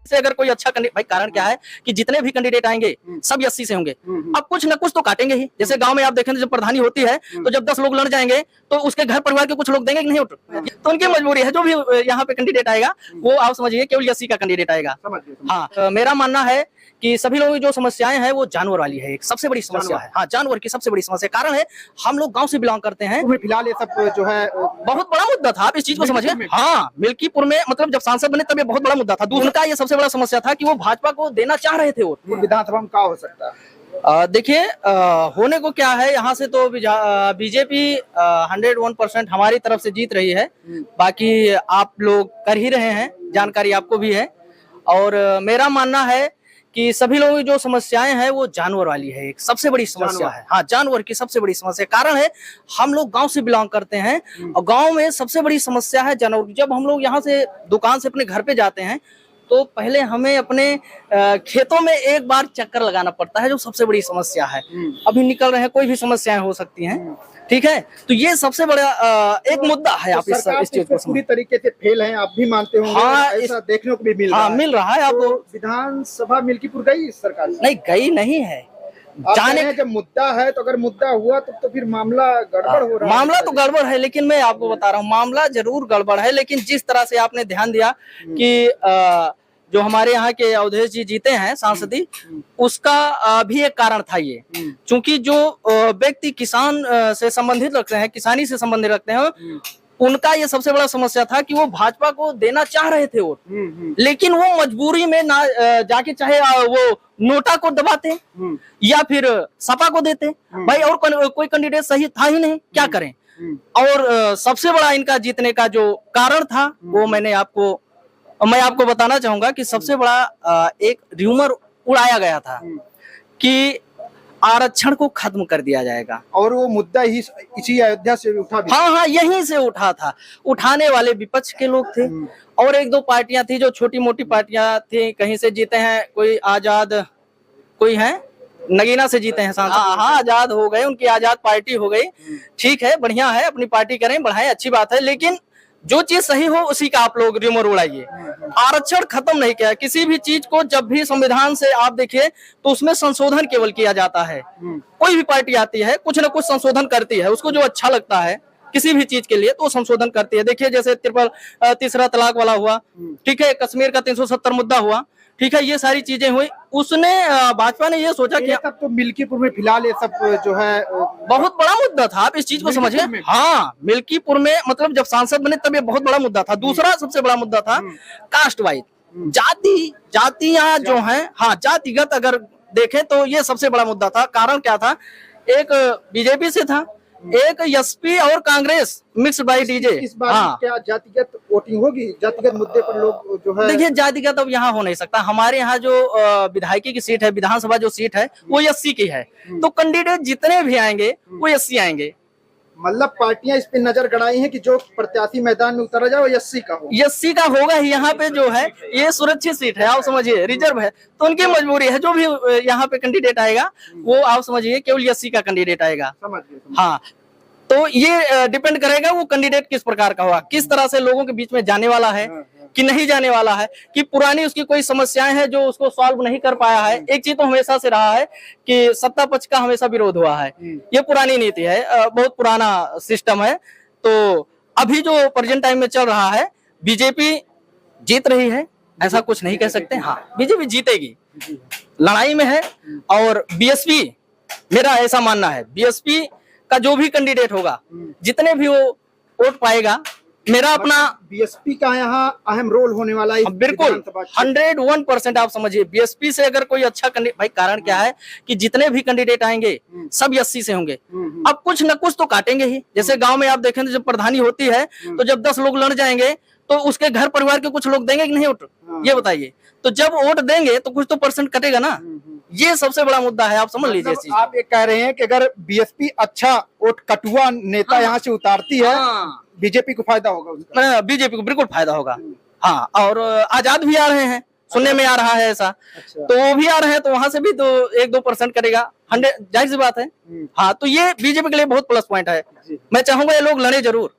से अगर कोई अच्छा कैंडिडेट, भाई कारण क्या है कि जितने भी कैंडिडेट आएंगे सब 80 से होंगे। अब कुछ ना कुछ तो काटेंगे ही। जैसे गांव में आप देखेंगे जब प्रधानी होती है तो जब 10 लोग लड़ जाएंगे तो उसके घर परिवार के कुछ लोग देंगे कि नहीं, तो उनकी मजबूरी है। जो भी यहाँ पे कैंडिडेट आएगा वो आप समझिए केवल 80 का कैंडिडेट आएगा। हाँ, मेरा मानना है कि सभी लोगों की जो समस्याएं हैं वो जानवर वाली है, एक सबसे बड़ी समस्या है। हाँ, जानवर की सबसे बड़ी समस्या। कारण है हम लोग गांव से बिलोंग करते हैं। फिलहाल ये सब जो है बहुत बड़ा मुद्दा था, आप इस चीज को समझिए। हाँ, मिल्कीपुर में मतलब जब सांसद बने तब ये बहुत बड़ा मुद्दा था। दूसरा ये सबसे बड़ा समस्या था कि वो भाजपा को देना चाह रहे थे वोट। विधानसभा में क्या हो सकता है? देखिए, होने को क्या है, यहाँ से तो बीजेपी 101% हमारी तरफ से जीत रही है। बाकी आप लोग कर ही रहे हैं, जानकारी आपको भी है। और मेरा मानना है कि सभी लोगों की जो समस्याएं हैं वो जानवर वाली है, एक सबसे बड़ी समस्या है। हाँ, जानवर की सबसे बड़ी समस्या। कारण है हम लोग गांव से बिलोंग करते हैं और गांव में सबसे बड़ी समस्या है जानवर की। जब हम लोग यहाँ से दुकान से अपने घर पे जाते हैं तो पहले हमें अपने खेतों में एक बार चक्कर लगाना पड़ता है, जो सबसे बड़ी समस्या है। अभी निकल रहे हैं, कोई भी समस्याएं हो सकती हैं, ठीक है। तो ये सबसे बड़ा एक मुद्दा है। आप इस चीज को पूरी तरीके से फेल हैं, आप भी मानते होंगे। हाँ, ऐसा देखने को भी मिल रहा है। मिल रहा है। आप विधानसभा मिल्कीपुर गई सरकार? नहीं, गई नहीं है। जाने जब मुद्दा है तो अगर मुद्दा हुआ तो फिर मामला गड़बड़ हो रहा है। मामला तो गड़बड़ है, लेकिन मैं आपको बता रहा हूँ मामला जरूर गड़बड़ है। लेकिन जिस तरह से आपने ध्यान दिया कि जो हमारे यहाँ के अवधेश जी जीते हैं सांसदी, उसका भी एक कारण था ये। क्योंकि जो व्यक्ति किसान से संबंधित रखते हैं, किसानी से संबंधित रखते हैं, उनका ये सबसे बड़ा समस्या था कि वो भाजपा को देना चाह रहे थे वोट, लेकिन वो मजबूरी में ना जाके चाहे वो नोटा को दबाते या फिर सपा को देते। भाई और कोई कैंडिडेट सही था ही नहीं, क्या करें। और सबसे बड़ा इनका जीतने का जो कारण था वो मैं आपको बताना चाहूंगा कि सबसे बड़ा एक र्यूमर उड़ाया गया था कि आरक्षण को खत्म कर दिया जाएगा। और वो मुद्दा ही इसी अयोध्या से उठा भी। हाँ, यहीं से उठा था। उठाने वाले विपक्ष के लोग थे और एक दो पार्टियां थी जो छोटी मोटी पार्टियां थी, कहीं से जीते हैं, कोई आजाद, कोई है नगीना से जीते हैं सांसद। हाँ, आजाद हो गए, उनकी आजाद पार्टी हो गई। ठीक है, बढ़िया है, अपनी पार्टी करें, बढ़ाएं, अच्छी बात है। लेकिन जो चीज सही हो उसी का आप लोग रिमोर उड़ाइए। आरक्षण खत्म नहीं किया। किसी भी चीज को जब भी संविधान से आप देखिए तो उसमें संशोधन केवल किया जाता है। कोई भी पार्टी आती है कुछ ना कुछ संशोधन करती है, उसको जो अच्छा लगता है किसी भी चीज के लिए तो संशोधन करती है। देखिए जैसे तीसरा तलाक वाला हुआ, ठीक है, कश्मीर का 370 मुद्दा हुआ, ठीक है, ये सारी चीजें हुई। उसने भाजपा ने ये सोचा कि सब तो मिल्कीपुर में फिलहाल ये सब जो है बहुत बड़ा मुद्दा था। आप इस चीज को समझिए। हाँ, मिल्कीपुर में मतलब जब सांसद बने तब ये बहुत बड़ा मुद्दा था। दूसरा सबसे बड़ा मुद्दा था कास्ट वाइज, जातियां जो हैं, हाँ, जातिगत अगर देखें तो ये सबसे बड़ा मुद्दा था। कारण क्या था, एक बीजेपी से था, एक एसपी और कांग्रेस मिक्स बाय डीजे। इस बार क्या जातिगत वोटिंग होगी? जातिगत मुद्दे पर लोग जो है, देखिए जातिगत अब यहाँ हो नहीं सकता। हमारे यहाँ जो विधायकी की सीट है, विधानसभा जो सीट है वो 80 की है, तो कैंडिडेट जितने भी आएंगे वो 80 आएंगे। मतलब पार्टियां इस पे नजर गड़ाई हैं कि जो प्रत्याशी मैदान में उतरा जाए वो 80 का हो। 80 का होगा ही। यहाँ पे जो है ये सुरक्षित सीट है, आप समझिए, रिजर्व है, तो उनकी मजबूरी है। जो भी यहाँ पे कैंडिडेट आएगा वो आप समझिए केवल 80 का कैंडिडेट आएगा। हाँ, तो ये डिपेंड करेगा वो कैंडिडेट किस प्रकार का होगा, किस तरह से लोगों के बीच में जाने वाला है कि नहीं जाने वाला है, कि पुरानी उसकी कोई समस्याएं हैं जो उसको सॉल्व नहीं कर पाया है। एक चीज तो हमेशा से रहा है कि सत्ता पक्ष का हमेशा विरोध हुआ है, ये पुरानी नीति है, बहुत पुराना सिस्टम है। तो अभी जो प्रेजेंट टाइम में चल रहा है, बीजेपी जीत रही है, ऐसा कुछ नहीं कह सकते। हाँ, बीजेपी जीतेगी, लड़ाई में है। और बीएसपी, मेरा ऐसा मानना है, बीएसपी का जो भी कैंडिडेट होगा, जितने भी वो वोट पाएगा, मेरा अपना बीएसपी का यहाँ अहम रोल होने वाला है। बिल्कुल 101% आप समझिए। बीएसपी से अगर कोई अच्छा कैंडिडेट, भाई कारण क्या है कि जितने भी कैंडिडेट आएंगे सब 80 से होंगे। अब कुछ न कुछ तो काटेंगे ही। जैसे गांव में आप देखेंगे जब प्रधानी होती है तो जब 10 लोग लड़ जाएंगे तो उसके घर परिवार के कुछ लोग देंगे कि नहीं वोट, ये बताइए। तो जब वोट देंगे तो कुछ तो परसेंट कटेगा ना। ये सबसे बड़ा मुद्दा है, आप समझ लीजिए। मतलब आप ये कह रहे हैं कि अगर बीएसपी अच्छा वोट कटुआ नेता यहाँ से उतारती है, बीजेपी को फायदा होगा। बीजेपी को बिल्कुल फायदा होगा। हाँ, और आजाद भी आ रहे हैं, सुनने में आ रहा है ऐसा। तो वो भी आ रहे हैं तो वहां से भी तो 1-2% करेगा, 100, जाहिर सी बात है। हाँ, तो ये बीजेपी के लिए बहुत प्लस पॉइंट है। मैं चाहूंगा ये लोग लड़े जरूर।